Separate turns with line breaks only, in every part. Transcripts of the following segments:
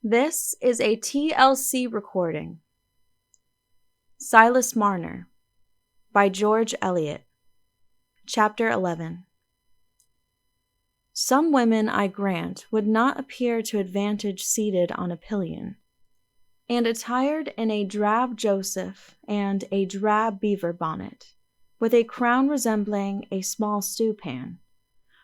This is a TLC recording. Silas Marner by George Eliot. Chapter 11. Some women, I grant, would not appear to advantage seated on a pillion, and attired in a drab Joseph and a drab beaver bonnet, with a crown resembling a small stewpan,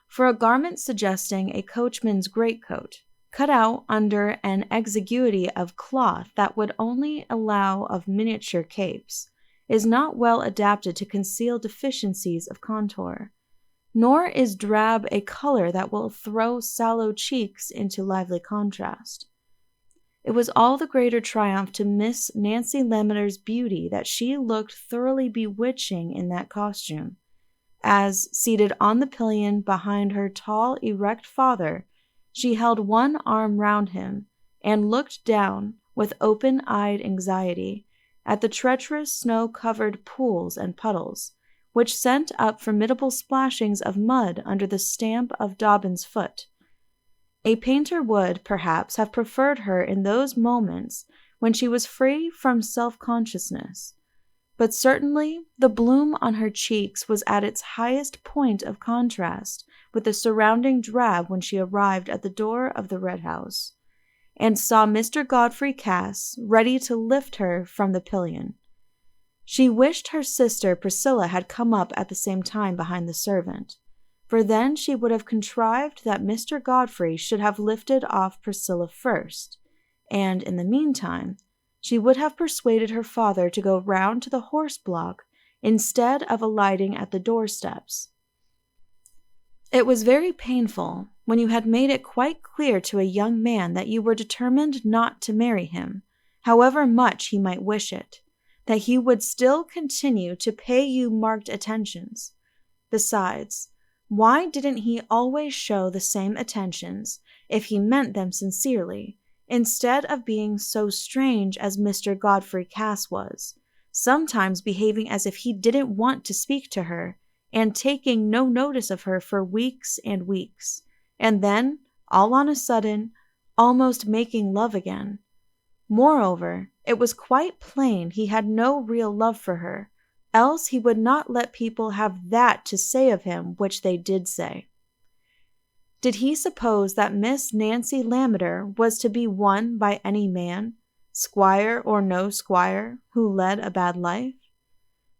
for a garment suggesting a coachman's greatcoat, cut out under an exiguity of cloth that would only allow of miniature capes, is not well adapted to conceal deficiencies of contour, nor is drab a color that will throw sallow cheeks into lively contrast. It was all the greater triumph to Miss Nancy Lammeter's beauty that she looked thoroughly bewitching in that costume, as, seated on the pillion behind her tall, erect father, she held one arm round him and looked down with open-eyed anxiety at the treacherous snow-covered pools and puddles, which sent up formidable splashings of mud under the stamp of Dobbin's foot. A painter would, perhaps, have preferred her in those moments when she was free from self-consciousness, but certainly the bloom on her cheeks was at its highest point of contrast with the surrounding drab when she arrived at the door of the Red House, and saw Mr. Godfrey Cass ready to lift her from the pillion. She wished her sister Priscilla had come up at the same time behind the servant, for then she would have contrived that Mr. Godfrey should have lifted off Priscilla first, and in the meantime she would have persuaded her father to go round to the horse-block instead of alighting at the doorsteps. It was very painful, when you had made it quite clear to a young man that you were determined not to marry him, however much he might wish it, that he would still continue to pay you marked attentions. Besides, why didn't he always show the same attentions, if he meant them sincerely, instead of being so strange as Mr. Godfrey Cass was, sometimes behaving as if he didn't want to speak to her, and taking no notice of her for weeks and weeks, and then, all on a sudden, almost making love again. Moreover, it was quite plain he had no real love for her, else he would not let people have that to say of him which they did say. Did he suppose that Miss Nancy Lammeter was to be won by any man, squire or no squire, who led a bad life?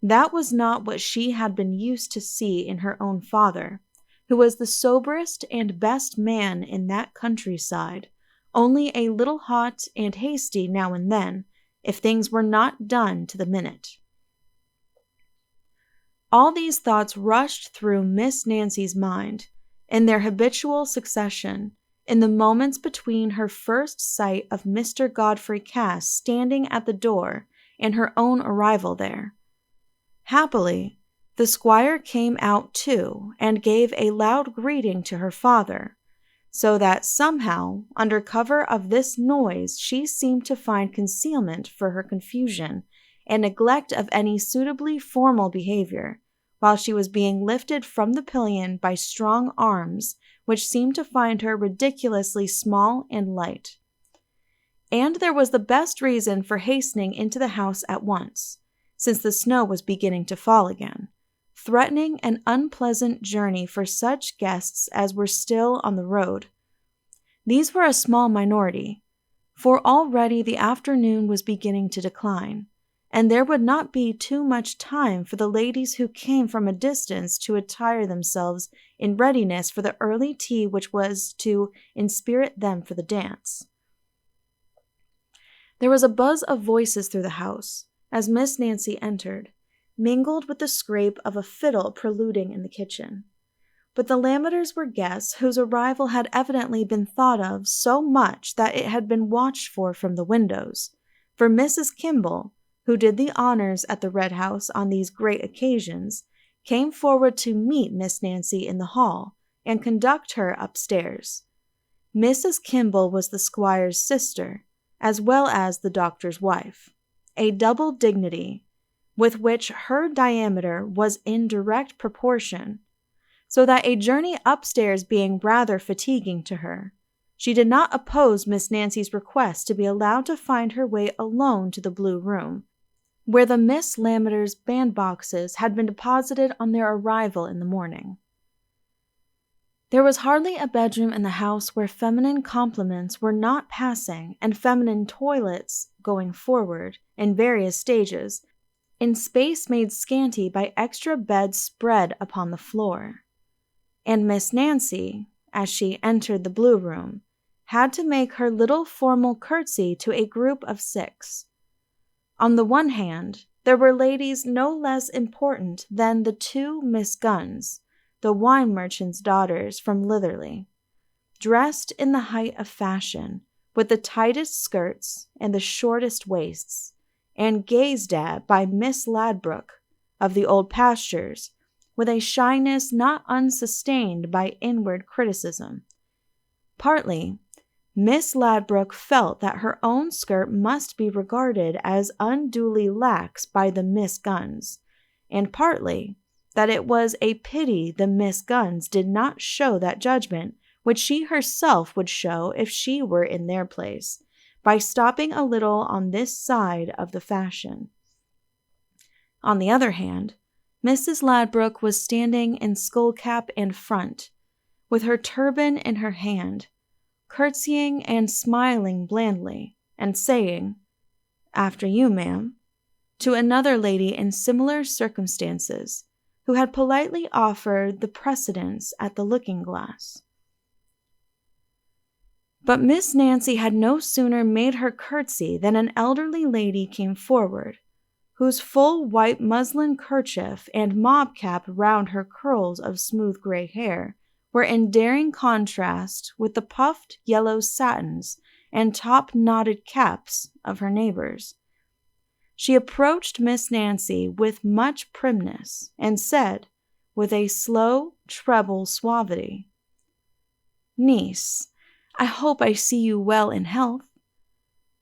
That was not what she had been used to see in her own father, who was the soberest and best man in that countryside, only a little hot and hasty now and then, if things were not done to the minute. All these thoughts rushed through Miss Nancy's mind, in their habitual succession, in the moments between her first sight of Mr. Godfrey Cass standing at the door and her own arrival there. Happily, the squire came out too, and gave a loud greeting to her father, so that somehow, under cover of this noise, she seemed to find concealment for her confusion and neglect of any suitably formal behavior, while she was being lifted from the pillion by strong arms which seemed to find her ridiculously small and light. And there was the best reason for hastening into the house at once, since the snow was beginning to fall again, threatening an unpleasant journey for such guests as were still on the road. These were a small minority, for already the afternoon was beginning to decline, and there would not be too much time for the ladies who came from a distance to attire themselves in readiness for the early tea which was to inspirit them for the dance. There was a buzz of voices through the house, as Miss Nancy entered, mingled with the scrape of a fiddle preluding in the kitchen. But the Lammeters were guests whose arrival had evidently been thought of so much that it had been watched for from the windows, for Mrs. Kimball, who did the honors at the Red House on these great occasions, came forward to meet Miss Nancy in the hall and conduct her upstairs. Mrs. Kimball was the squire's sister, as well as the doctor's wife, a double dignity, with which her diameter was in direct proportion, so that a journey upstairs being rather fatiguing to her, She did not oppose Miss Nancy's request to be allowed to find her way alone to the blue room, where the Miss Lammeters' bandboxes had been deposited on their arrival in the morning. There was hardly a bedroom in the house where feminine compliments were not passing and feminine toilets going forward in various stages, in space made scanty by extra beds spread upon the floor. And Miss Nancy, as she entered the blue room, had to make her little formal curtsy to a group of 6. On the one hand, there were ladies no less important than the 2 Miss Guns, the wine merchant's daughters from Litherley, dressed in the height of fashion, with the tightest skirts and the shortest waists, and gazed at by Miss Ladbrokes of the old pastures, with a shyness not unsustained by inward criticism. Partly, Miss Ladbrokes felt that her own skirt must be regarded as unduly lax by the Miss Guns, and partly that it was a pity the Miss Guns did not show that judgment which she herself would show if she were in their place, by stopping a little on this side of the fashion. On the other hand, Mrs. Ladbrokes was standing in skullcap and front, with her turban in her hand, curtsying and smiling blandly, and saying, "After you, ma'am," to another lady in similar circumstances, who had politely offered the precedence at the looking-glass. But Miss Nancy had no sooner made her curtsy than an elderly lady came forward, whose full white muslin kerchief and mob cap round her curls of smooth gray hair were in daring contrast with the puffed yellow satins and top-knotted caps of her neighbors. She approached Miss Nancy with much primness, and said, with a slow, treble suavity, "Niece, I hope I see you well in health."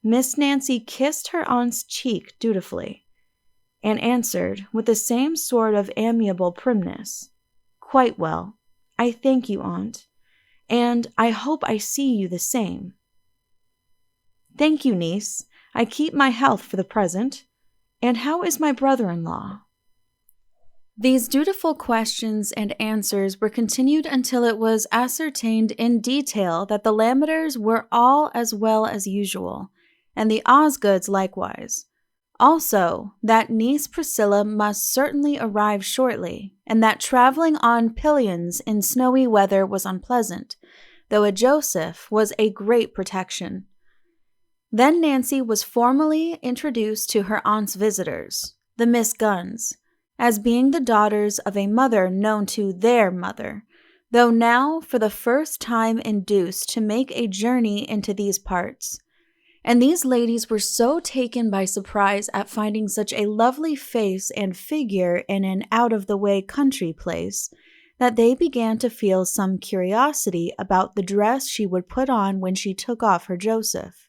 Miss Nancy kissed her aunt's cheek dutifully, and answered with the same sort of amiable primness, "Quite well. I thank you, aunt, and I hope I see you the same." "Thank you, niece. I keep my health for the present. And how is my brother-in-law?" These dutiful questions and answers were continued until it was ascertained in detail that the Lammeters were all as well as usual, and the Osgoods likewise. Also, that niece Priscilla must certainly arrive shortly, and that traveling on pillions in snowy weather was unpleasant, though a Joseph was a great protection. Then Nancy was formally introduced to her aunt's visitors, the Miss Guns, as being the daughters of a mother known to their mother, though now for the first time induced to make a journey into these parts. And these ladies were so taken by surprise at finding such a lovely face and figure in an out-of-the-way country place, that they began to feel some curiosity about the dress she would put on when she took off her Joseph.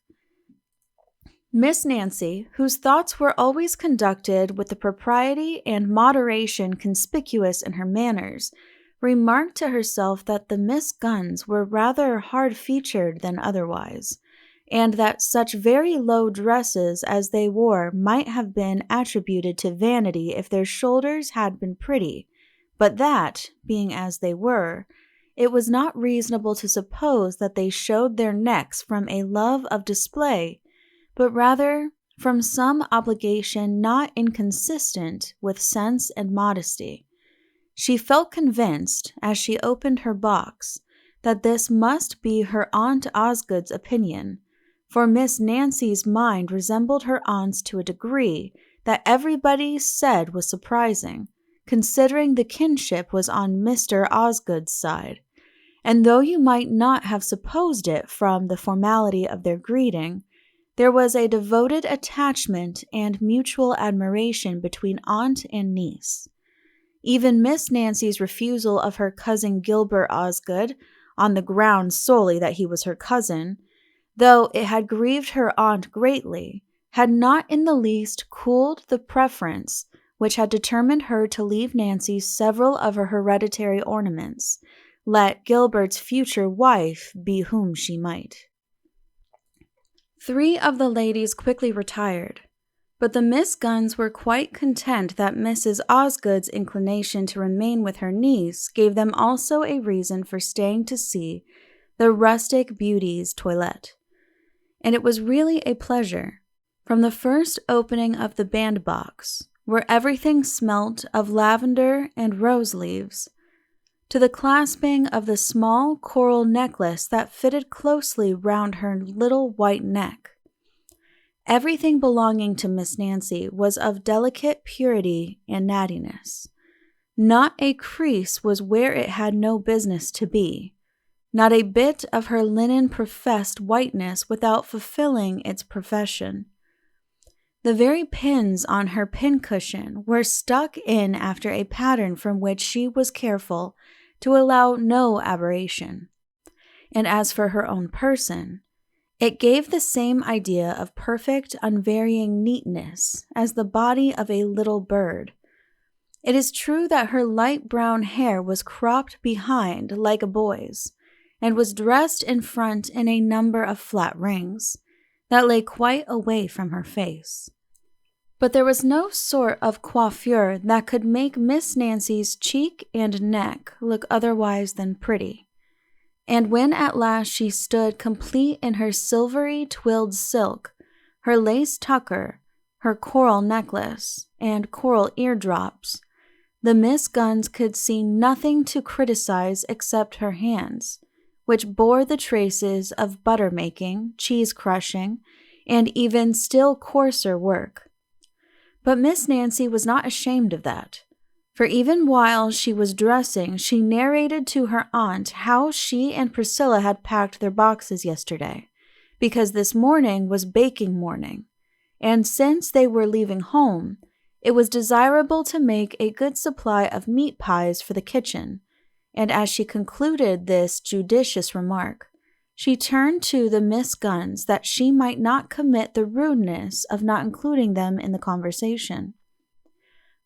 Miss Nancy, whose thoughts were always conducted with the propriety and moderation conspicuous in her manners, remarked to herself that the Miss Guns were rather hard-featured than otherwise, and that such very low dresses as they wore might have been attributed to vanity if their shoulders had been pretty, but that, being as they were, it was not reasonable to suppose that they showed their necks from a love of display, but rather from some obligation not inconsistent with sense and modesty. She felt convinced, as she opened her box, that this must be her Aunt Osgood's opinion, for Miss Nancy's mind resembled her aunt's to a degree that everybody said was surprising, considering the kinship was on Mr. Osgood's side, and though you might not have supposed it from the formality of their greeting, there was a devoted attachment and mutual admiration between aunt and niece. Even Miss Nancy's refusal of her cousin Gilbert Osgood, on the ground solely that he was her cousin, though it had grieved her aunt greatly, had not in the least cooled the preference which had determined her to leave Nancy several of her hereditary ornaments, let Gilbert's future wife be whom she might. 3 of the ladies quickly retired, but the Miss Gunns were quite content that Mrs. Osgood's inclination to remain with her niece gave them also a reason for staying to see the rustic beauty's toilette. And it was really a pleasure, from the first opening of the bandbox, where everything smelt of lavender and rose leaves, to the clasping of the small coral necklace that fitted closely round her little white neck. Everything belonging to Miss Nancy was of delicate purity and nattiness. Not a crease was where it had no business to be. Not a bit of her linen professed whiteness without fulfilling its profession. The very pins on her pincushion were stuck in after a pattern from which she was careful to allow no aberration. And as for her own person, it gave the same idea of perfect, unvarying neatness as the body of a little bird. It is true that her light brown hair was cropped behind like a boy's, and was dressed in front in a number of flat rings that lay quite away from her face. But there was no sort of coiffure that could make Miss Nancy's cheek and neck look otherwise than pretty. And when at last she stood complete in her silvery twilled silk, her lace tucker, her coral necklace, and coral eardrops, the Miss Gunns could see nothing to criticize except her hands, which bore the traces of butter-making, cheese-crushing, and even still coarser work. But Miss Nancy was not ashamed of that, for even while she was dressing, she narrated to her aunt how she and Priscilla had packed their boxes yesterday, because this morning was baking morning, and since they were leaving home, it was desirable to make a good supply of meat pies for the kitchen, and as she concluded this judicious remark, she turned to the Miss Gunns that she might not commit the rudeness of not including them in the conversation.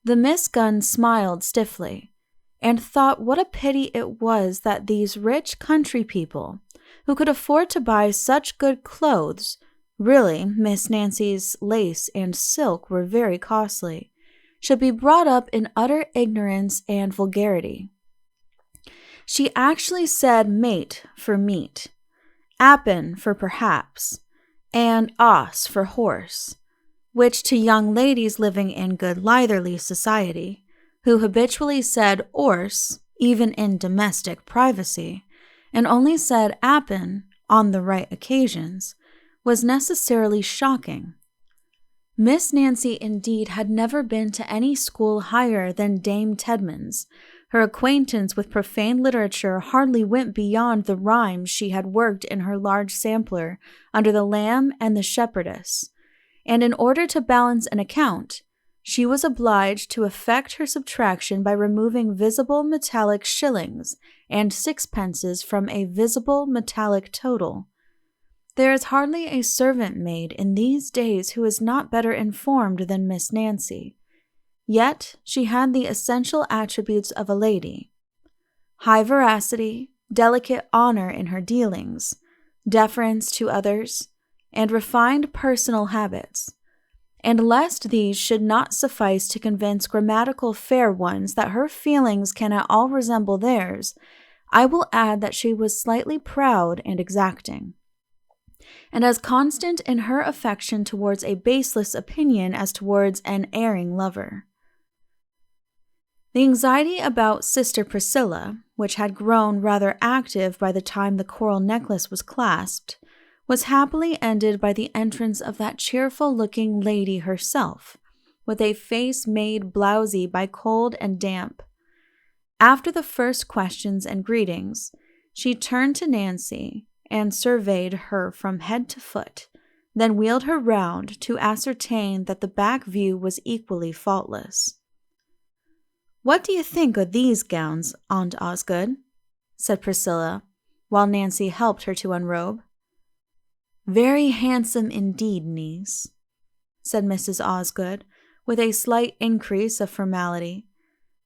The Miss Gunns smiled stiffly, and thought what a pity it was that these rich country people, who could afford to buy such good clothes, really Miss Nancy's lace and silk were very costly, should be brought up in utter ignorance and vulgarity. She actually said mate for meat, appin for perhaps, and os for horse, which to young ladies living in good Lytherly society, who habitually said orse even in domestic privacy, and only said appin on the right occasions, was necessarily shocking. Miss Nancy indeed had never been to any school higher than Dame Tedman's. Her acquaintance with profane literature hardly went beyond the rhymes she had worked in her large sampler under the Lamb and the Shepherdess, and in order to balance an account, she was obliged to effect her subtraction by removing visible metallic shillings and sixpences from a visible metallic total. There is hardly a servant maid in these days who is not better informed than Miss Nancy. Yet she had the essential attributes of a lady: high veracity, delicate honor in her dealings, deference to others, and refined personal habits. And lest these should not suffice to convince grammatical fair ones that her feelings can at all resemble theirs, I will add that she was slightly proud and exacting, and as constant in her affection towards a baseless opinion as towards an erring lover. The anxiety about Sister Priscilla, which had grown rather active by the time the coral necklace was clasped, was happily ended by the entrance of that cheerful-looking lady herself, with a face made blowsy by cold and damp. After the first questions and greetings, she turned to Nancy and surveyed her from head to foot, then wheeled her round to ascertain that the back view was equally faultless. "What do you think of these gowns, Aunt Osgood?" said Priscilla, while Nancy helped her to unrobe. "Very handsome indeed, niece," said Mrs. Osgood, with a slight increase of formality.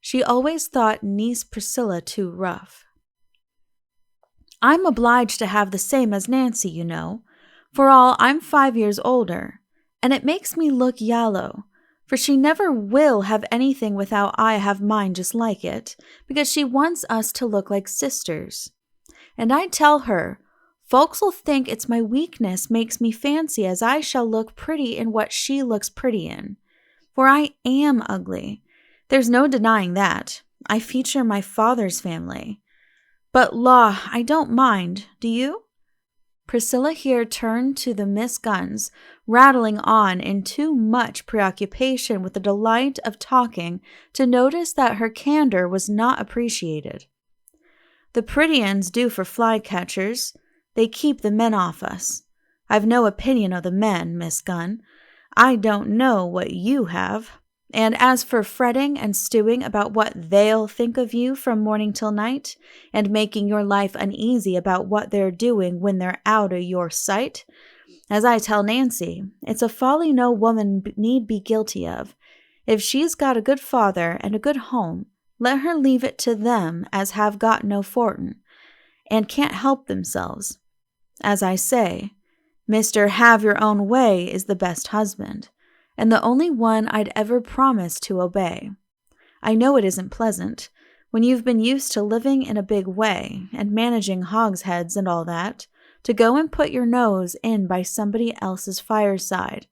She always thought niece Priscilla too rough. I'm obliged to have the same as Nancy, you know, for all I'm 5 years older, and it makes me look yellow, for she never will have anything without I have mine just like it, because she wants us to look like sisters. And I tell her, folks'll think it's my weakness makes me fancy as I shall look pretty in what she looks pretty in. For I am ugly. There's no denying that. I feature my father's family. But law, I don't mind, do you? Priscilla here turned to the Miss Guns, rattling on in too much preoccupation with the delight of talking to notice that her candor was not appreciated. The pretty uns do for fly-catchers. They keep the men off us. I've no opinion of the men, Miss Gunn. I don't know what you have. And as for fretting and stewing about what they'll think of you from morning till night, and making your life uneasy about what they're doing when they're out of your sight, as I tell Nancy, it's a folly no woman need be guilty of. If she's got a good father and a good home, let her leave it to them as have got no fortin, and can't help themselves. As I say, Mr. Have-your-own-way is the best husband, and the only one I'd ever promise to obey. I know it isn't pleasant, when you've been used to living in a big way, and managing hogsheads and all that, to go and put your nose in by somebody else's fireside,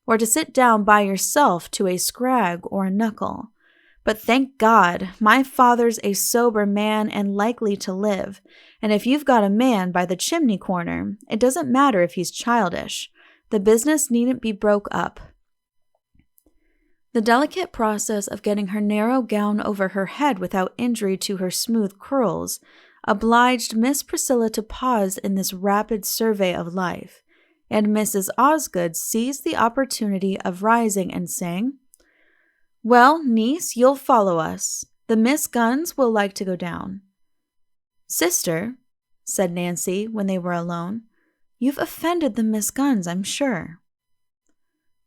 or to sit down by yourself to a scrag or a knuckle. But thank God, my father's a sober man and likely to live, and if you've got a man by the chimney corner, it doesn't matter if he's childish. The business needn't be broke up. The delicate process of getting her narrow gown over her head without injury to her smooth curls obliged Miss Priscilla to pause in this rapid survey of life, and Mrs. Osgood seized the opportunity of rising and saying, "Well, niece, you'll follow us. The Miss Guns will like to go down." "Sister," said Nancy when they were alone, "you've offended the Miss Guns, I'm sure."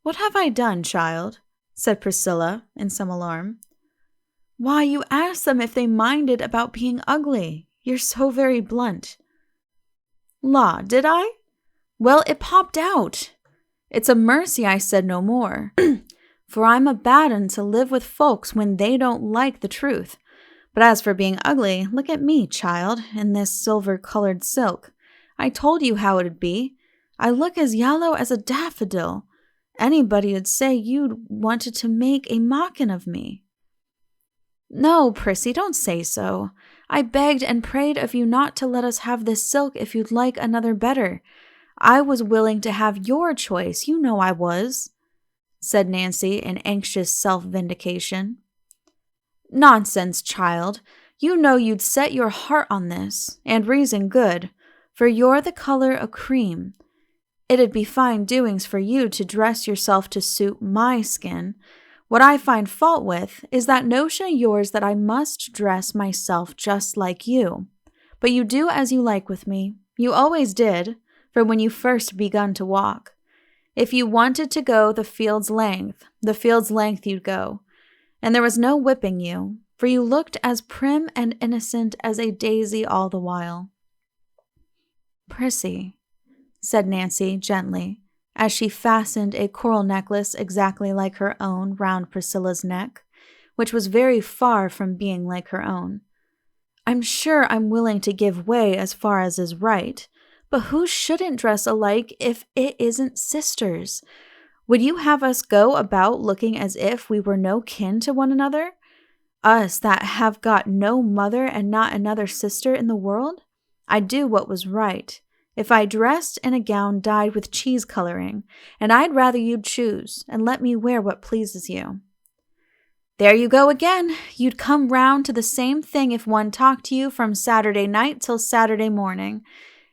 "What have I done, child?" said Priscilla in some alarm. "Why, you asked them if they minded about being ugly. You're so very blunt." "Law, did I? Well, it popped out. It's a mercy I said no more, for I'm a bad un to live with folks when they don't like the truth. But as for being ugly, look at me, child, in this silver-colored silk. I told you how it'd be. I look as yellow as a daffodil. Anybody'd say you'd wanted to make a mocking of me." "No, Prissy, don't say so. I begged and prayed of you not to let us have this silk if you'd like another better. I was willing to have your choice, you know I was," said Nancy in anxious self-vindication. "Nonsense, child. You know you'd set your heart on this, and reason good, for you're the color of cream. It'd be fine doings for you to dress yourself to suit my skin. What I find fault with is that notion of yours that I must dress myself just like you. But you do as you like with me. You always did, from when you first begun to walk. If you wanted to go the field's length you'd go. And there was no whipping you, for you looked as prim and innocent as a daisy all the while." "Prissy," said Nancy gently, as she fastened a coral necklace exactly like her own round Priscilla's neck, which was very far from being like her own. "I'm sure I'm willing to give way as far as is right, but who shouldn't dress alike if it isn't sisters? Would you have us go about looking as if we were no kin to one another? Us that have got no mother and not another sister in the world? I'd do what was right. If I dressed in a gown dyed with cheese coloring, and I'd rather you'd choose, and let me wear what pleases you." "There you go again. You'd come round to the same thing if one talked to you from Saturday night till Saturday morning.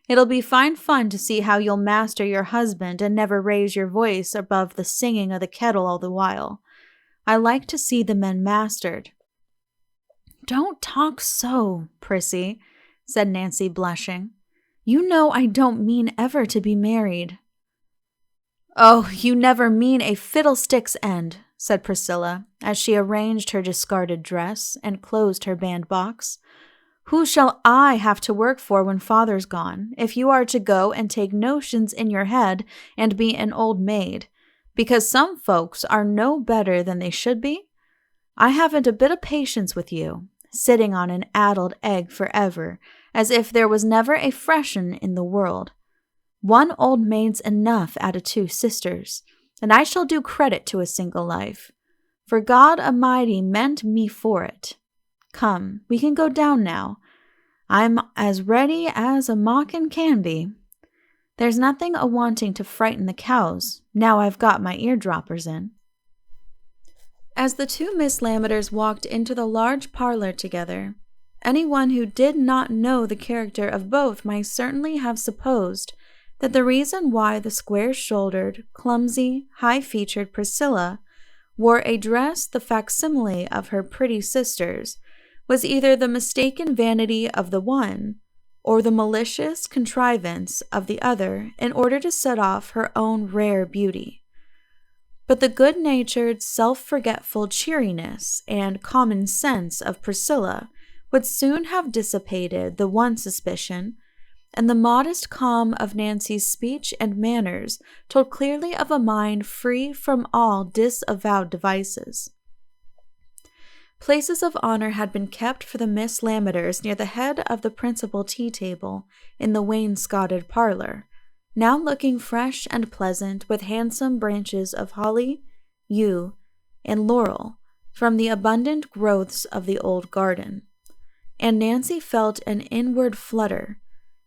It'll be fine fun to see how you'll master your husband and never raise your voice above the singing of the kettle all the while. I like to see the men mastered." "Don't talk so, Prissy," said Nancy, blushing. "You know I don't mean ever to be married." "Oh, you never mean a fiddlestick's end," said Priscilla, as she arranged her discarded dress and closed her bandbox. Who shall I have to work for when father's gone, if you are to go and take notions in your head and be an old maid, because some folks are no better than they should be? I haven't a bit of patience with you, sitting on an addled egg forever, as if there was never a fresh 'un in the world. One old maid's enough out of 2 sisters, and I shall do credit to a single life, for God Almighty meant me for it. Come, we can go down now. I'm as ready as a mawkin can be. There's nothing a-wanting to frighten the cows, now I've got my eardroppers in." As the 2 Miss Lammeters walked into the large parlor together, anyone who did not know the character of both might certainly have supposed that the reason why the square-shouldered, clumsy, high-featured Priscilla wore a dress the facsimile of her pretty sister's was either the mistaken vanity of the one or the malicious contrivance of the other in order to set off her own rare beauty. But the good-natured, self-forgetful cheeriness and common sense of Priscilla would soon have dissipated the one suspicion, and the modest calm of Nancy's speech and manners told clearly of a mind free from all disavowed devices. Places of honor had been kept for the Miss Lammeters near the head of the principal tea-table in the wainscoted parlor, now looking fresh and pleasant with handsome branches of holly, yew, and laurel from the abundant growths of the old garden. And Nancy felt an inward flutter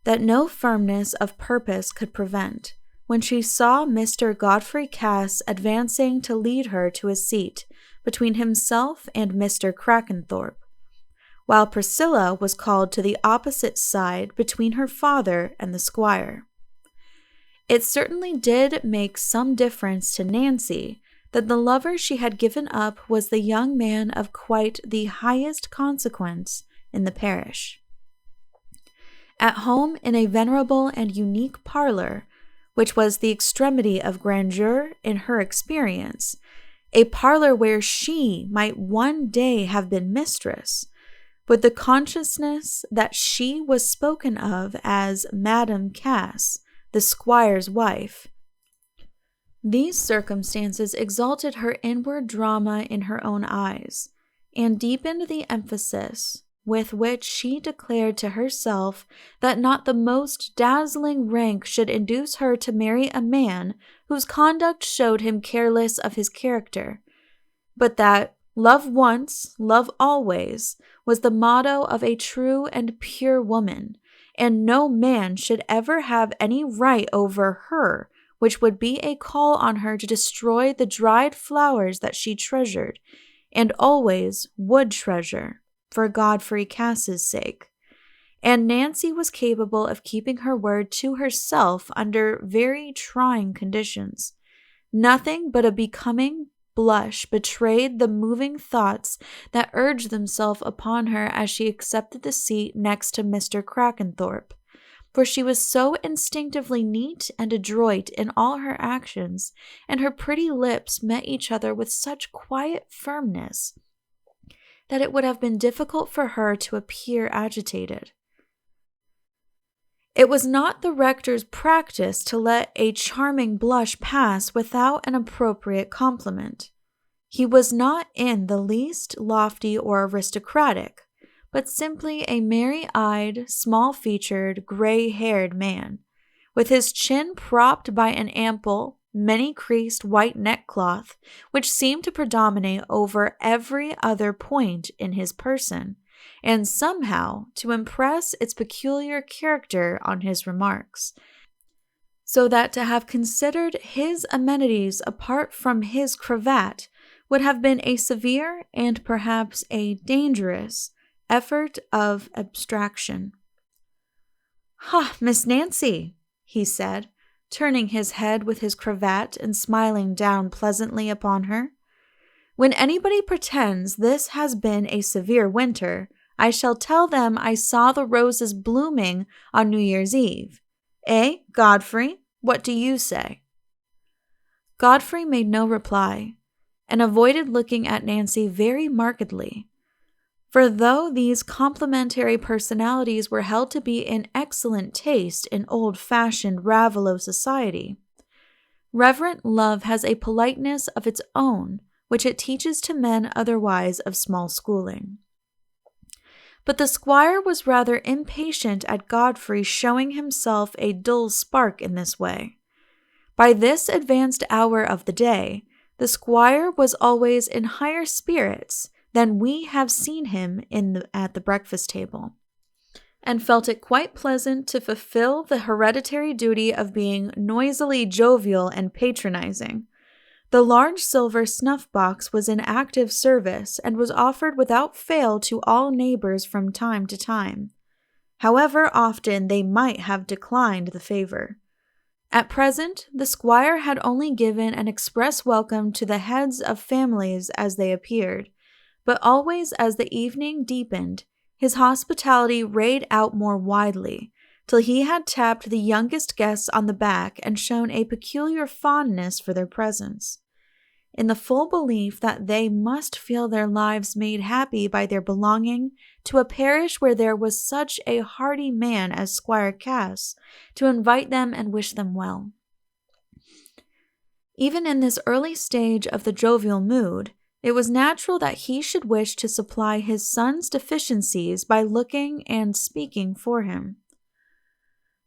that no firmness of purpose could prevent when she saw Mr. Godfrey Cass advancing to lead her to a seat between himself and Mr. Crackenthorpe, while Priscilla was called to the opposite side between her father and the Squire. It certainly did make some difference to Nancy that the lover she had given up was the young man of quite the highest consequence in the parish. At home in a venerable and unique parlor, which was the extremity of grandeur in her experience, a parlor where she might one day have been mistress, with the consciousness that she was spoken of as Madame Cass, the Squire's wife. These circumstances exalted her inward drama in her own eyes, and deepened the emphasis with which she declared to herself that not the most dazzling rank should induce her to marry a man whose conduct showed him careless of his character, but that love once, love always was the motto of a true and pure woman, and no man should ever have any right over her which would be a call on her to destroy the dried flowers that she treasured, and always would treasure, for Godfrey Cass's sake. And Nancy was capable of keeping her word to herself under very trying conditions. Nothing but a becoming blush betrayed the moving thoughts that urged themselves upon her as she accepted the seat next to Mr. Crackenthorpe, for she was so instinctively neat and adroit in all her actions, and her pretty lips met each other with such quiet firmness that it would have been difficult for her to appear agitated. It was not the rector's practice to let a charming blush pass without an appropriate compliment. He was not in the least lofty or aristocratic, but simply a merry-eyed, small-featured, gray-haired man, with his chin propped by an ample, many-creased white neckcloth which seemed to predominate over every other point in his person, and somehow to impress its peculiar character on his remarks, so that to have considered his amenities apart from his cravat would have been a severe and perhaps a dangerous effort of abstraction. "Ha, Miss Nancy," he said, turning his head with his cravat and smiling down pleasantly upon her. "When anybody pretends this has been a severe winter, I shall tell them I saw the roses blooming on New Year's Eve. Eh, Godfrey, what do you say?" Godfrey made no reply, and avoided looking at Nancy very markedly, For though these complementary personalities were held to be in excellent taste in old-fashioned Raveloe society, reverent love has a politeness of its own which it teaches to men otherwise of small schooling. But the squire was rather impatient at Godfrey showing himself a dull spark in this way. By this advanced hour of the day, the squire was always in higher spirits than we have seen him at the breakfast table, and felt it quite pleasant to fulfill the hereditary duty of being noisily jovial and patronizing. The large silver snuff-box was in active service and was offered without fail to all neighbors from time to time, however often they might have declined the favor. At present, the squire had only given an express welcome to the heads of families as they appeared, but always as the evening deepened, his hospitality rayed out more widely, till he had tapped the youngest guests on the back and shown a peculiar fondness for their presence, in the full belief that they must feel their lives made happy by their belonging to a parish where there was such a hearty man as Squire Cass to invite them and wish them well. Even in this early stage of the jovial mood, it was natural that he should wish to supply his son's deficiencies by looking and speaking for him.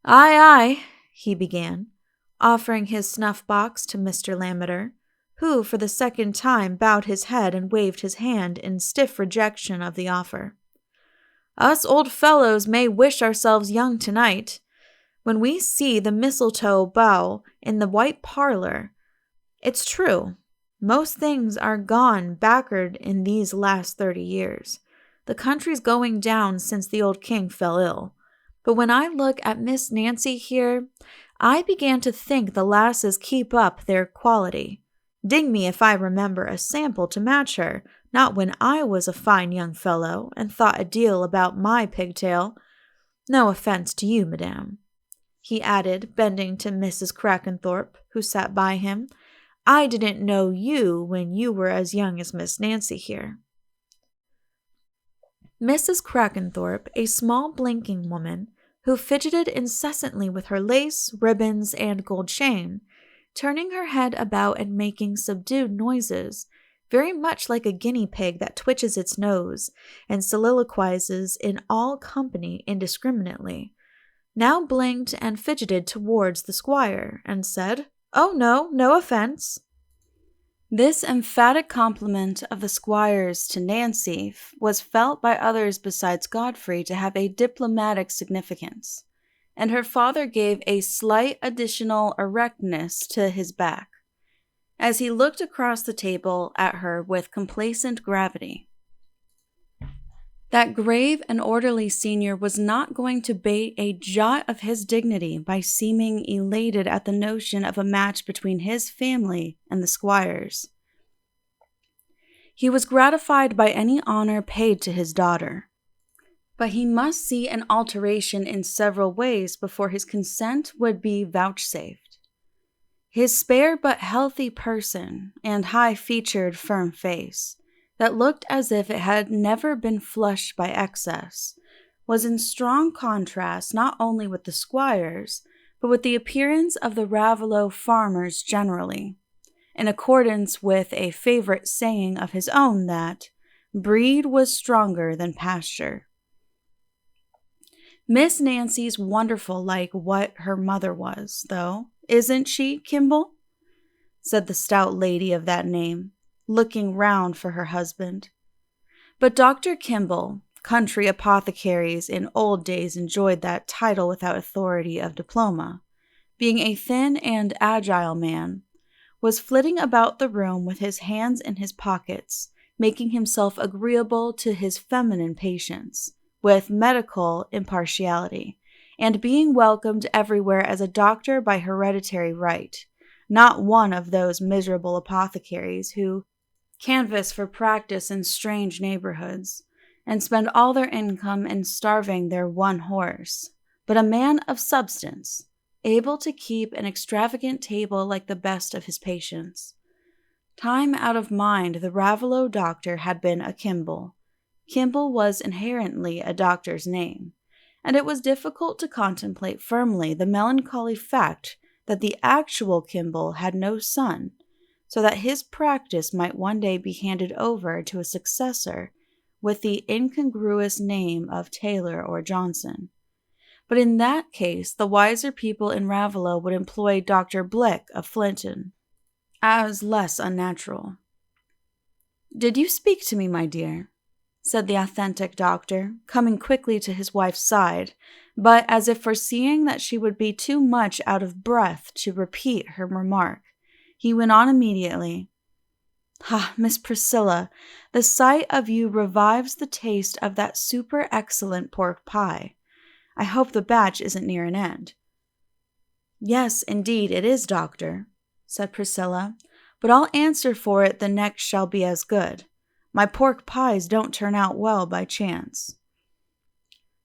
"Aye, aye," he began, offering his snuff-box to Mr. Lammeter, who for the second time bowed his head and waved his hand in stiff rejection of the offer. "Us old fellows may wish ourselves young tonight. When we see the mistletoe bough in the white parlor, it's true, most things are gone backward in these last 30 years. The country's going down since the old king fell ill. But when I look at Miss Nancy here, I began to think the lasses keep up their quality. Ding me if I remember a sample to match her, not when I was a fine young fellow and thought a deal about my pigtail. No offense to you, madame," he added, bending to Mrs. Crackenthorpe, who sat by him. "I didn't know you when you were as young as Miss Nancy here." Mrs. Crackenthorpe, a small blinking woman, who fidgeted incessantly with her lace, ribbons, and gold chain, turning her head about and making subdued noises, very much like a guinea pig that twitches its nose and soliloquizes in all company indiscriminately, now blinked and fidgeted towards the squire, and said, "Oh, no offense." This emphatic compliment of the squire's to Nancy was felt by others besides Godfrey to have a diplomatic significance, and her father gave a slight additional erectness to his back, as he looked across the table at her with complacent gravity. That grave and orderly senior was not going to bate a jot of his dignity by seeming elated at the notion of a match between his family and the squire's. He was gratified by any honor paid to his daughter, but he must see an alteration in several ways before his consent would be vouchsafed. His spare but healthy person and high-featured firm face, that looked as if it had never been flushed by excess, was in strong contrast not only with the squire's, but with the appearance of the Raveloe farmers generally, in accordance with a favorite saying of his own that breed was stronger than pasture. Miss Nancy's wonderful like what her mother was, though, isn't she, Kimball? Said the stout lady of that name, looking round for her husband. But Dr. Kimball, country apothecaries in old days enjoyed that title without authority of diploma, being a thin and agile man, was flitting about the room with his hands in his pockets, making himself agreeable to his feminine patients, with medical impartiality, and being welcomed everywhere as a doctor by hereditary right, not one of those miserable apothecaries who canvass for practice in strange neighborhoods, and spend all their income in starving their one horse, but a man of substance, able to keep an extravagant table like the best of his patients. Time out of mind the Raveloe doctor had been a Kimball, Kimball was inherently a doctor's name, and it was difficult to contemplate firmly the melancholy fact that the actual Kimball had no son, so that his practice might one day be handed over to a successor with the incongruous name of Taylor or Johnson. But in that case, the wiser people in Raveloe would employ Dr. Blick of Flinton as less unnatural. "Did you speak to me, my dear?" said the authentic doctor, coming quickly to his wife's side, but as if foreseeing that she would be too much out of breath to repeat her remark, he went on immediately. Miss Priscilla, the sight of you revives the taste of that super-excellent pork pie. I hope the batch isn't near an end." "Yes, indeed it is, doctor," said Priscilla, "but I'll answer for it the next shall be as good. My pork pies don't turn out well by chance."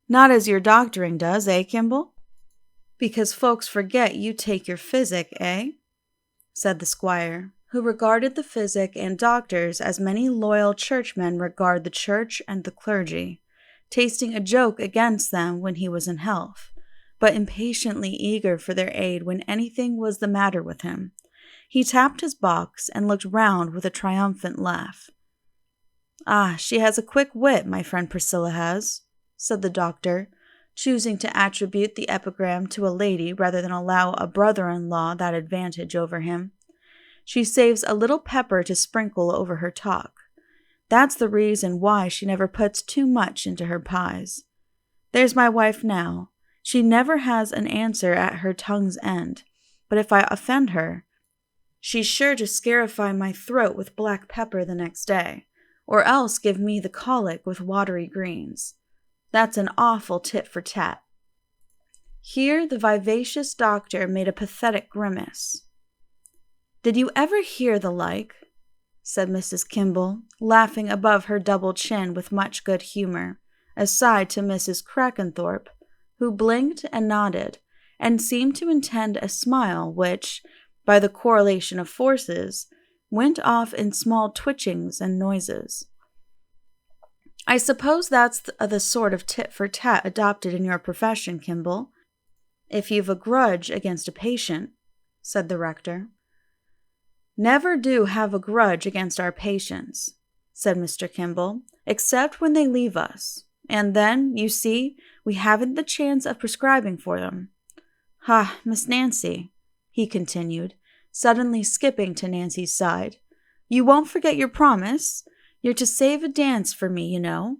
"Not as your doctoring does, Kimball? Because folks forget you take your physic, said the squire, who regarded the physic and doctors as many loyal churchmen regard the church and the clergy, tasting a joke against them when he was in health, but impatiently eager for their aid when anything was the matter with him. He tapped his box and looked round with a triumphant laugh. She has a quick wit, my friend Priscilla has, said the doctor, choosing to attribute the epigram to a lady rather than allow a brother-in-law that advantage over him. She saves a little pepper to sprinkle over her talk. That's the reason why she never puts too much into her pies. There's my wife now. She never has an answer at her tongue's end, but if I offend her, she's sure to scarify my throat with black pepper the next day, or else give me the colic with watery greens. That's an awful tit for tat." Here the vivacious doctor made a pathetic grimace. "Did you ever hear the like?" said Mrs. Kimball, laughing above her double chin with much good humor, aside to Mrs. Crackenthorpe, who blinked and nodded, and seemed to intend a smile which, by the correlation of forces, went off in small twitchings and noises. "I suppose that's the sort of tit-for-tat adopted in your profession, Kimball, if you've a grudge against a patient," said the rector. "Never do have a grudge against our patients," said Mr. Kimball, "except when they leave us, and then, you see, we haven't the chance of prescribing for them. Miss Nancy," he continued, suddenly skipping to Nancy's side, "you won't forget your promise? You're to save a dance for me, you know."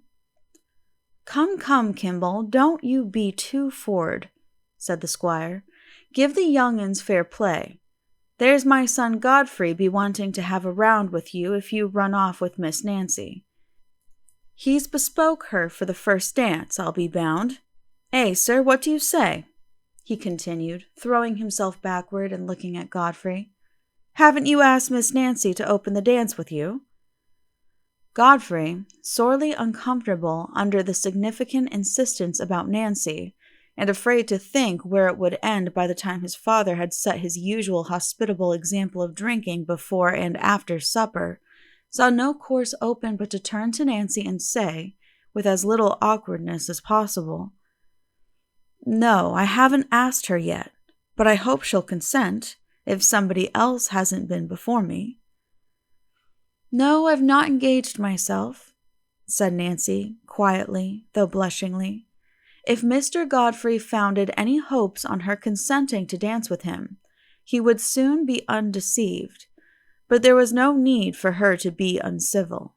Come, Kimball, don't you be too forward," said the squire. "Give the young'uns fair play. There's my son Godfrey be wanting to have a round with you if you run off with Miss Nancy. He's bespoke her for the first dance, I'll be bound. Sir, what do you say?" he continued, throwing himself backward and looking at Godfrey. "Haven't you asked Miss Nancy to open the dance with you?" Godfrey, sorely uncomfortable under the significant insistence about Nancy, and afraid to think where it would end by the time his father had set his usual hospitable example of drinking before and after supper, saw no course open but to turn to Nancy and say, with as little awkwardness as possible, "No, I haven't asked her yet, but I hope she'll consent, if somebody else hasn't been before me." "No, I've not engaged myself," said Nancy, quietly, though blushingly. If Mr. Godfrey founded any hopes on her consenting to dance with him, he would soon be undeceived, but there was no need for her to be uncivil.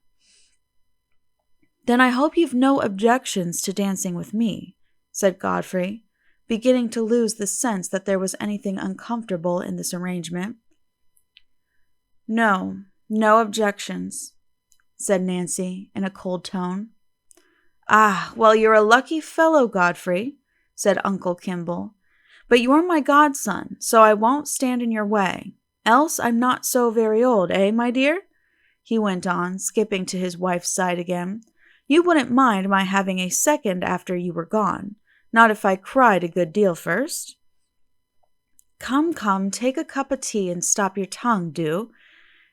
"Then I hope you've no objections to dancing with me," said Godfrey, beginning to lose the sense that there was anything uncomfortable in this arrangement. No objections," said Nancy in a cold tone. Well, you're a lucky fellow, Godfrey," said Uncle Kimball. "But you're my godson, so I won't stand in your way. Else I'm not so very old, my dear?" he went on, skipping to his wife's side again. "You wouldn't mind my having a second after you were gone, not if I cried a good deal first?" Come, take a cup of tea and stop your tongue, do.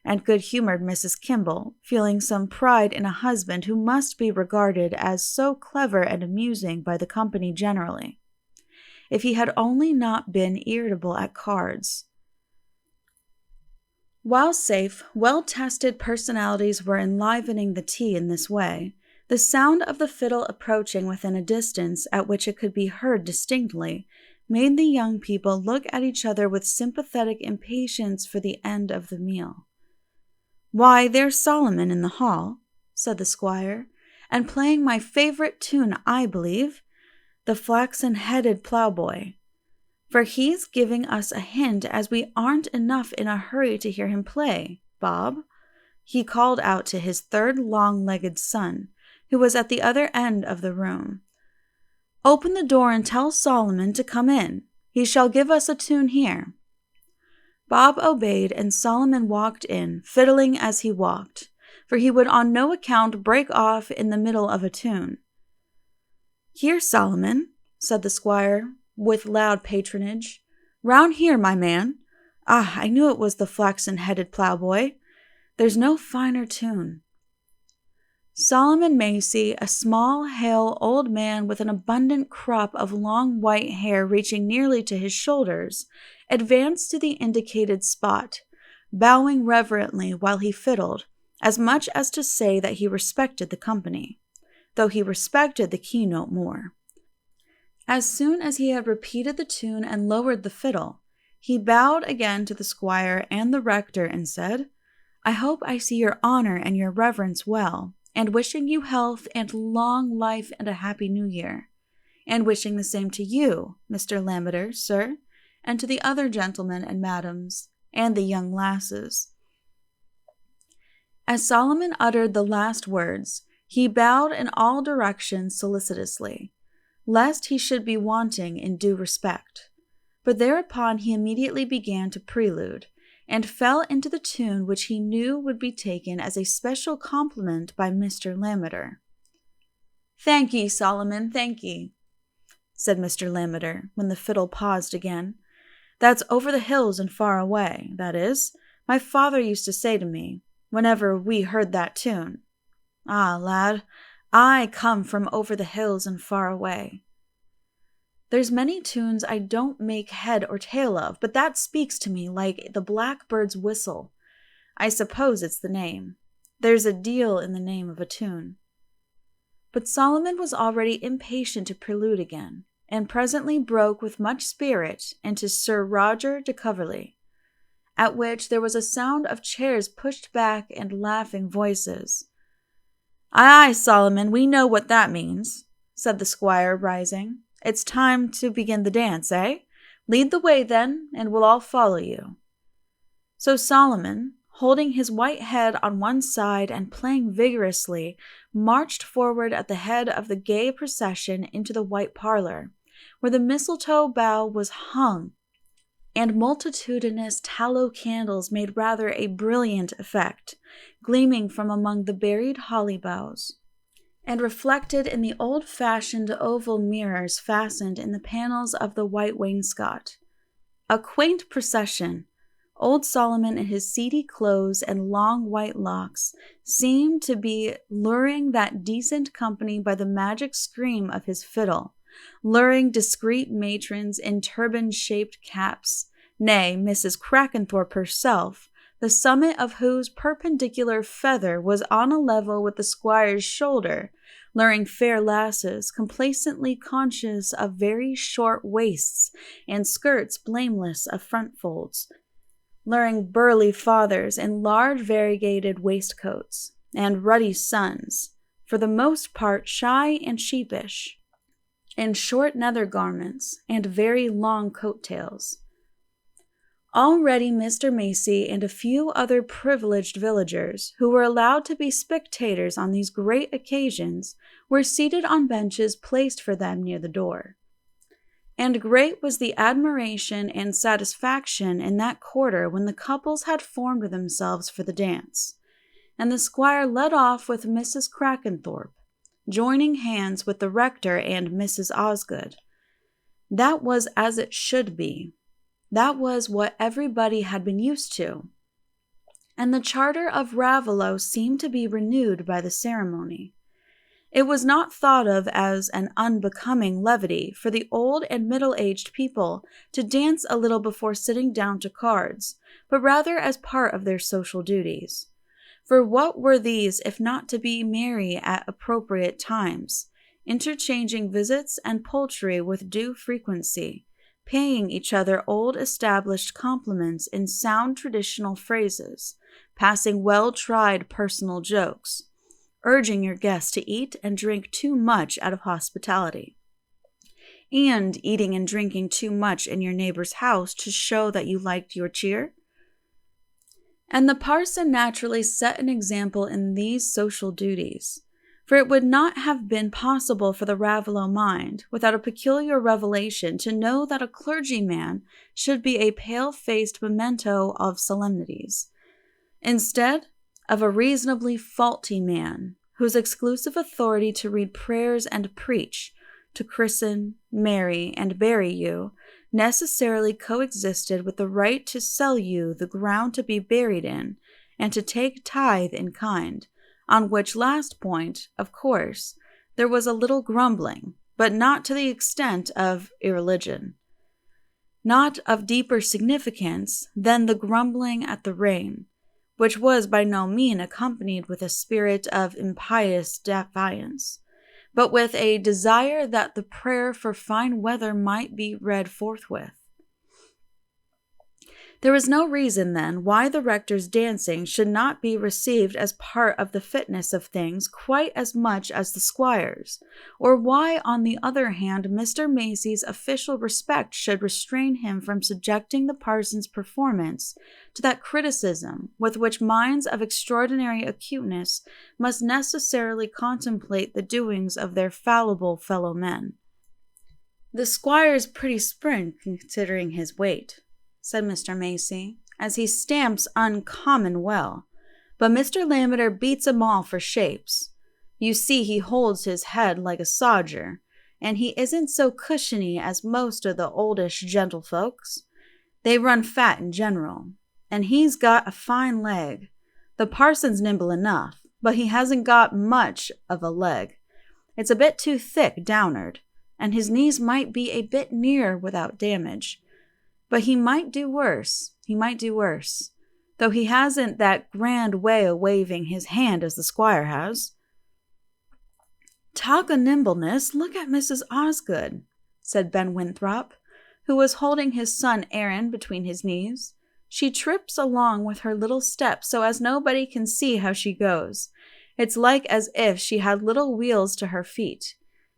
and good-humored Mrs. Kimball, feeling some pride in a husband who must be regarded as so clever and amusing by the company generally. If he had only not been irritable at cards. While safe, well-tested personalities were enlivening the tea in this way, the sound of the fiddle approaching within a distance at which it could be heard distinctly made the young people look at each other with sympathetic impatience for the end of the meal. "Why, there's Solomon in the hall," said the squire, "and playing my favorite tune, I believe, the flaxen-headed ploughboy. For he's giving us a hint as we aren't enough in a hurry to hear him play. Bob," he called out to his third long-legged son, who was at the other end of the room, "open the door and tell Solomon to come in. He shall give us a tune here." Bob obeyed, and Solomon walked in, fiddling as he walked, for he would on no account break off in the middle of a tune. "Here, Solomon," said the squire, with loud patronage. "Round here, my man. Ah, I knew it was the flaxen-headed ploughboy. There's no finer tune." Solomon Macy, a small, hale old man with an abundant crop of long white hair reaching nearly to his shoulders, advanced to the indicated spot, bowing reverently while he fiddled, as much as to say that he respected the company, though he respected the keynote more. As soon as he had repeated the tune and lowered the fiddle, he bowed again to the squire and the rector and said, "I hope I see your honor and your reverence well, and wishing you health and long life and a happy new year, and wishing the same to you, Mr. Lammeter, sir, and to the other gentlemen and madams, and the young lasses." As Solomon uttered the last words, he bowed in all directions solicitously, lest he should be wanting in due respect. But thereupon he immediately began to prelude, and fell into the tune which he knew would be taken as a special compliment by Mr. Lammeter. "Thank ye, Solomon, thank ye," said Mr. Lammeter, when the fiddle paused again. "That's over the hills and far away, that is, my father used to say to me, whenever we heard that tune. Ah, lad, I come from over the hills and far away. There's many tunes I don't make head or tail of, but that speaks to me like the blackbird's whistle. I suppose it's the name. There's a deal in the name of a tune." But Solomon was already impatient to prelude again, and presently broke with much spirit into Sir Roger de Coverley, at which there was a sound of chairs pushed back and laughing voices. "Aye, aye, Solomon, we know what that means," said the squire, rising. "It's time to begin the dance, eh? Lead the way, then, and we'll all follow you." So Solomon, holding his white head on one side and playing vigorously, marched forward at the head of the gay procession into the white parlor, where the mistletoe bough was hung, and multitudinous tallow candles made rather a brilliant effect, gleaming from among the buried holly boughs, and reflected in the old-fashioned oval mirrors fastened in the panels of the white wainscot. A quaint procession. Old Solomon in his seedy clothes and long white locks seemed to be luring that decent company by the magic scream of his fiddle, luring discreet matrons in turban-shaped caps, nay, Mrs. Crackenthorpe herself, the summit of whose perpendicular feather was on a level with the squire's shoulder, luring fair lasses, complacently conscious of very short waists and skirts blameless of front folds, luring burly fathers in large variegated waistcoats, and ruddy sons, for the most part shy and sheepish, in short nether garments and very long coat-tails. Already Mr. Macy and a few other privileged villagers, who were allowed to be spectators on these great occasions, were seated on benches placed for them near the door. And great was the admiration and satisfaction in that quarter when the couples had formed themselves for the dance, and the squire led off with Mrs. Crackenthorpe, joining hands with the rector and Mrs. Osgood. That was as it should be. That was what everybody had been used to. and the charter of Ravello seemed to be renewed by the ceremony. It was not thought of as an unbecoming levity for the old and middle-aged people to dance a little before sitting down to cards, but rather as part of their social duties. For what were these if not to be merry at appropriate times, interchanging visits and poultry with due frequency, paying each other old established compliments in sound traditional phrases, passing well-tried personal jokes, urging your guests to eat and drink too much out of hospitality, and eating and drinking too much in your neighbor's house to show that you liked your cheer? And the parson naturally set an example in these social duties, for it would not have been possible for the Ravello mind, without a peculiar revelation, to know that a clergyman should be a pale-faced memento of solemnities, instead of a reasonably faulty man, whose exclusive authority to read prayers and preach, to christen, marry, and bury you, necessarily coexisted with the right to sell you the ground to be buried in, and to take tithe in kind, on which last point, of course, there was a little grumbling, but not to the extent of irreligion. Not of deeper significance than the grumbling at the rain, which was by no means accompanied with a spirit of impious defiance, but with a desire that the prayer for fine weather might be read forthwith. There was no reason, then, why the rector's dancing should not be received as part of the fitness of things quite as much as the squire's, or why, on the other hand, Mr. Macy's official respect should restrain him from subjecting the parson's performance to that criticism with which minds of extraordinary acuteness must necessarily contemplate the doings of their fallible fellow men. "The squire's pretty spring, considering his weight," said Mr. Macy, "as he stamps uncommon well. But Mr. Lammeter beats 'em all for shapes. You see he holds his head like a sodger, and he isn't so cushiony as most of the oldish gentlefolks. They run fat in general, and he's got a fine leg. The parson's nimble enough, but he hasn't got much of a leg. It's a bit too thick down'ard, and his knees might be a bit nearer without damage. But he might do worse, though he hasn't that grand way of waving his hand as the squire has." "Talk o' nimbleness, look at Mrs. Osgood," said Ben Winthrop, who was holding his son Aaron between his knees. "She trips along with her little step so as nobody can see how she goes. It's like as if she had little wheels to her feet.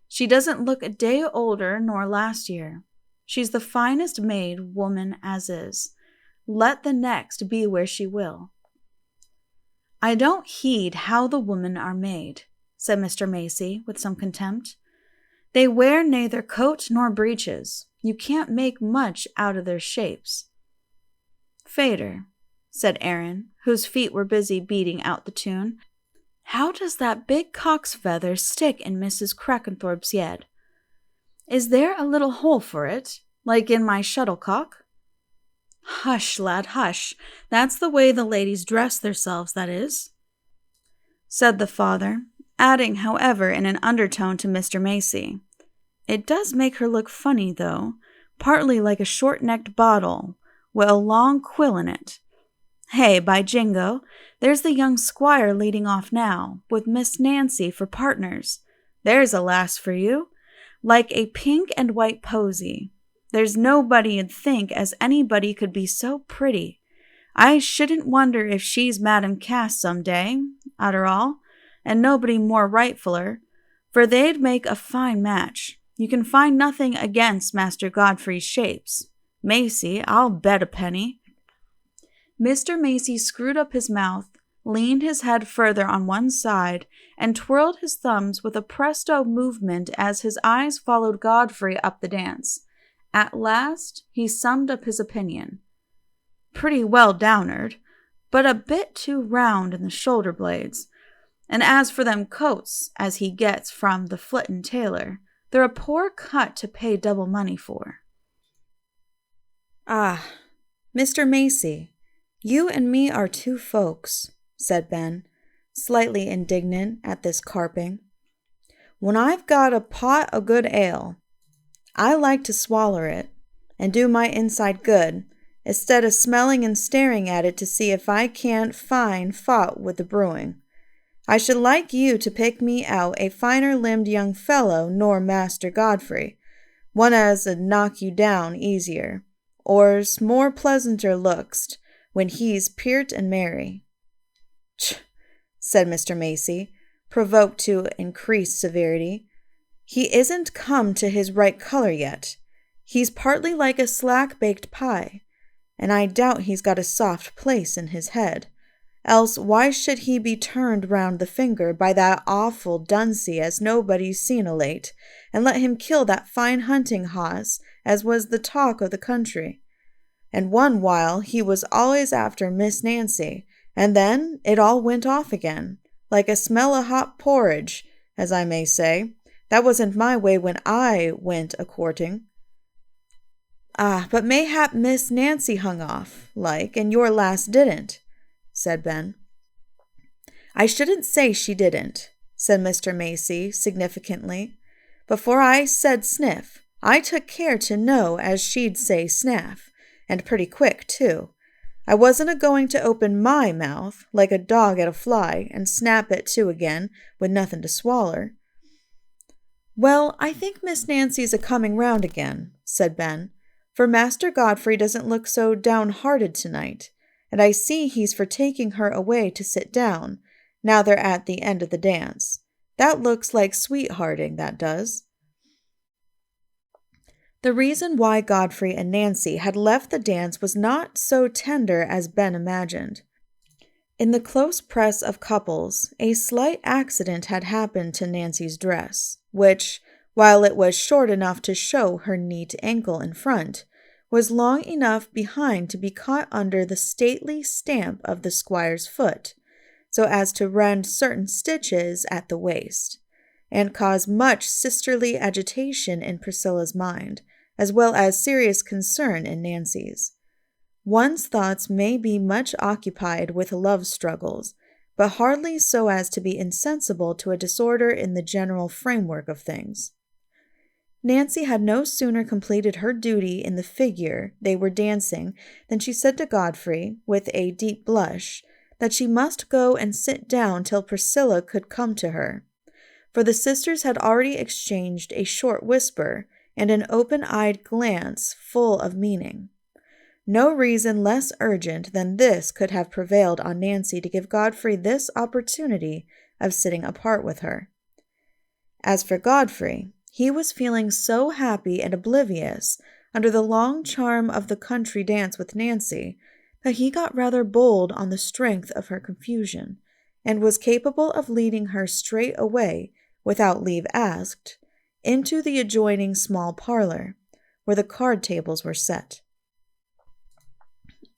She doesn't look a day older nor last year. She's the finest made woman as is, let the next be where she will." "I don't heed how the women are made," said Mr. Macy with some contempt. "They wear neither coat nor breeches. You can't make much out of their shapes." "Fader," said Aaron, whose feet were busy beating out the tune, "how does that big cock's feather stick in Mrs. Crackenthorpe's head? Is there a little hole for it, like in my shuttlecock?" "Hush, lad, hush. That's the way the ladies dress themselves, that is," said the father, adding, however, in an undertone to Mr. Macy, "It does make her look funny, though, partly like a short-necked bottle, with a long quill in it. Hey, by jingo, there's the young squire leading off now, with Miss Nancy for partners. There's a lass for you, like a pink and white posy. There's nobody'd think as anybody could be so pretty. I shouldn't wonder if she's Madam Cass some day, arter all, and nobody more rightfuller, for they'd make a fine match. You can find nothing against Master Godfrey's shapes. Macy, I'll bet a penny." Mr. Macy screwed up his mouth, leaned his head further on one side, and twirled his thumbs with a presto movement as his eyes followed Godfrey up the dance. At last he summed up his opinion. "Pretty well down'ard, but a bit too round in the shoulder blades. And as for them coats as he gets from the Flitton tailor, they're a poor cut to pay double money for." "Ah, Mr. Macy, You and me are two folks, said Ben, slightly indignant at this carping. When I've got a pot o' good ale, I like to swaller it and do my inside good, instead of smelling and staring at it to see if I can't find fault with the brewing. I should like you to pick me out a finer-limbed young fellow nor Master Godfrey, one as 'ud knock you down easier, or's more pleasanter looks when he's peart and merry. Ch, said Mr. Macy, provoked to increased severity. He isn't come to his right color yet. He's partly like a slack-baked pie, and I doubt he's got a soft place in his head. Else why should he be turned round the finger by that awful dunce as nobody's seen o' late, and let him kill that fine hunting hoss as was the talk of the country? And one while he was always after Miss Nancy, and then it all went off again, like a smell o' hot porridge, as I may say. That wasn't my way when I went a-courting. Ah, but mayhap Miss Nancy hung off, like, and your lass didn't, said Ben. I shouldn't say she didn't, said Mr. Macy significantly. Before I said sniff, I took care to know as she'd say snaff, and pretty quick, too. I wasn't a-going to open my mouth, like a dog at a fly, and snap it to again, with nothing to swaller. Well, I think Miss Nancy's a-coming round again, said Ben, for Master Godfrey doesn't look so downhearted tonight, and I see he's for taking her away to sit down, now they're at the end of the dance. That looks like sweethearting, that does. The reason why Godfrey and Nancy had left the dance was not so tender as Ben imagined. In the close press of couples, a slight accident had happened to Nancy's dress, which, while it was short enough to show her neat ankle in front, was long enough behind to be caught under the stately stamp of the squire's foot, so as to rend certain stitches at the waist, and cause much sisterly agitation in Priscilla's mind, as well as serious concern in Nancy's. One's thoughts may be much occupied with love struggles, but hardly so as to be insensible to a disorder in the general framework of things. Nancy had no sooner completed her duty in the figure they were dancing than she said to Godfrey, with a deep blush, that she must go and sit down till Priscilla could come to her, for the sisters had already exchanged a short whisper and an open-eyed glance full of meaning. No reason less urgent than this could have prevailed on Nancy to give Godfrey this opportunity of sitting apart with her. As for Godfrey, he was feeling so happy and oblivious under the long charm of the country dance with Nancy that he got rather bold on the strength of her confusion, and was capable of leading her straight away, without leave asked, into the adjoining small parlor, where the card tables were set.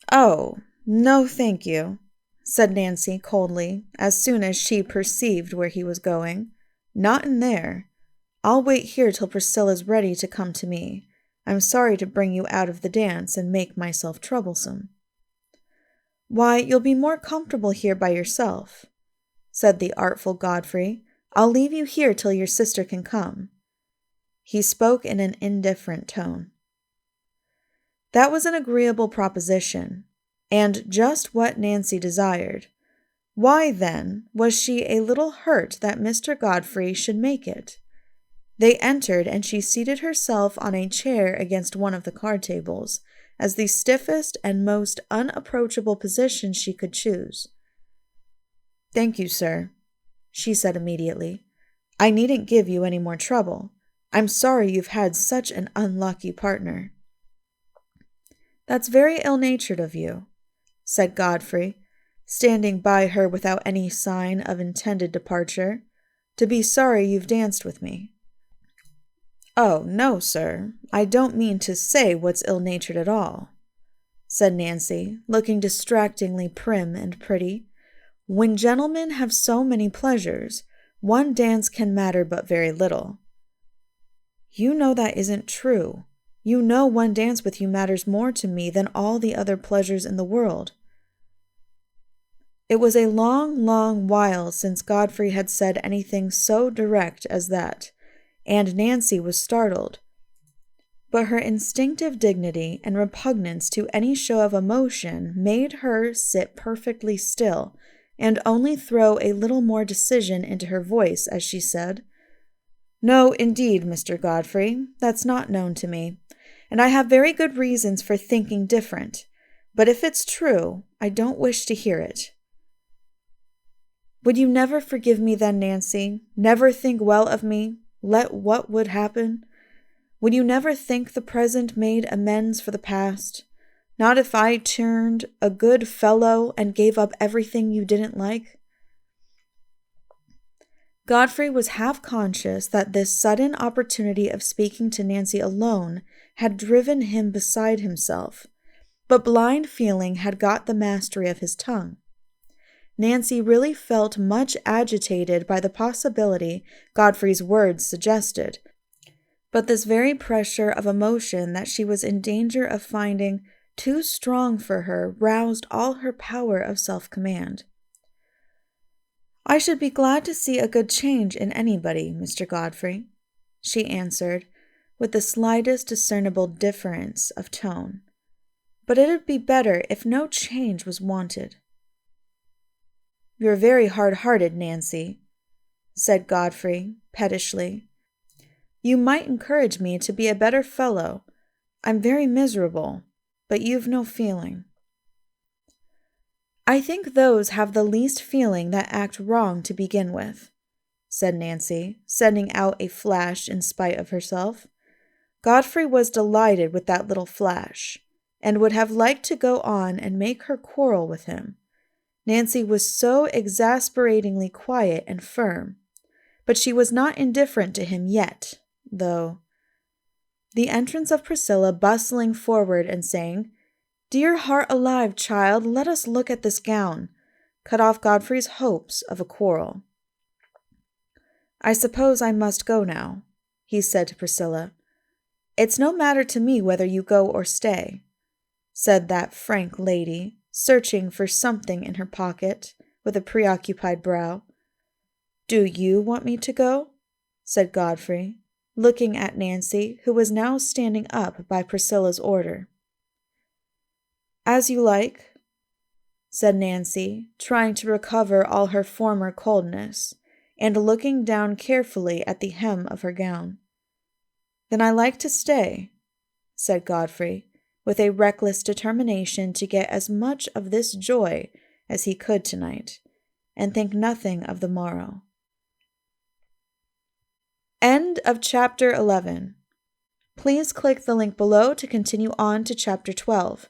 "Oh, no, thank you," said Nancy coldly, as soon as she perceived where he was going. "Not in there. I'll wait here till Priscilla's ready to come to me. I'm sorry to bring you out of the dance and make myself troublesome." "Why, you'll be more comfortable here by yourself," said the artful Godfrey. "I'll leave you here till your sister can come." He spoke in an indifferent tone. That was an agreeable proposition, and just what Nancy desired. Why, then, was she a little hurt that Mr. Godfrey should make it? They entered, and she seated herself on a chair against one of the card tables, as the stiffest and most unapproachable position she could choose. "Thank you, sir," she said immediately. "I needn't give you any more trouble. I'm sorry you've had such an unlucky partner." "That's very ill-natured of you," said Godfrey, standing by her without any sign of intended departure, "to be sorry you've danced with me." "Oh, no, sir, I don't mean to say what's ill-natured at all," said Nancy, looking distractingly prim and pretty. "When gentlemen have so many pleasures, one dance can matter but very little." "You know that isn't true. You know one dance with you matters more to me than all the other pleasures in the world." It was a long, long while since Godfrey had said anything so direct as that, and Nancy was startled. But her instinctive dignity and repugnance to any show of emotion made her sit perfectly still and only throw a little more decision into her voice as she said, "No, indeed, Mr. Godfrey, that's not known to me, and I have very good reasons for thinking different, but if it's true, I don't wish to hear it." "Would you never forgive me then, Nancy? Never think well of me, let what would happen? Would you never think the present made amends for the past? Not if I turned a good fellow and gave up everything you didn't like?" Godfrey was half conscious that this sudden opportunity of speaking to Nancy alone had driven him beside himself, but blind feeling had got the mastery of his tongue. Nancy really felt much agitated by the possibility Godfrey's words suggested, but this very pressure of emotion that she was in danger of finding too strong for her roused all her power of self-command. "I should be glad to see a good change in anybody, Mr. Godfrey," she answered, with the slightest discernible difference of tone, "but it'd be better if no change was wanted." "You're very hard-hearted, Nancy," said Godfrey, pettishly. "You might encourage me to be a better fellow. I'm very miserable, but you've no feeling." "I think those have the least feeling that act wrong to begin with," said Nancy, sending out a flash in spite of herself. Godfrey was delighted with that little flash, and would have liked to go on and make her quarrel with him. Nancy was so exasperatingly quiet and firm, but she was not indifferent to him yet, though. The entrance of Priscilla bustling forward and saying, "Dear heart alive, child, let us look at this gown," cut off Godfrey's hopes of a quarrel. "I suppose I must go now," he said to Priscilla. "It's no matter to me whether you go or stay," said that frank lady, searching for something in her pocket with a preoccupied brow. "Do you want me to go?" said Godfrey, looking at Nancy, who was now standing up by Priscilla's order. "As you like," said Nancy, trying to recover all her former coldness, and looking down carefully at the hem of her gown. "Then I like to stay," said Godfrey, with a reckless determination to get as much of this joy as he could tonight, and think nothing of the morrow. End of Chapter 11. Please click the link below to continue on to Chapter 12.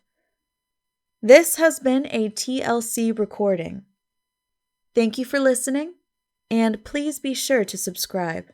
This has been a TLC recording. Thank you for listening, and please be sure to subscribe.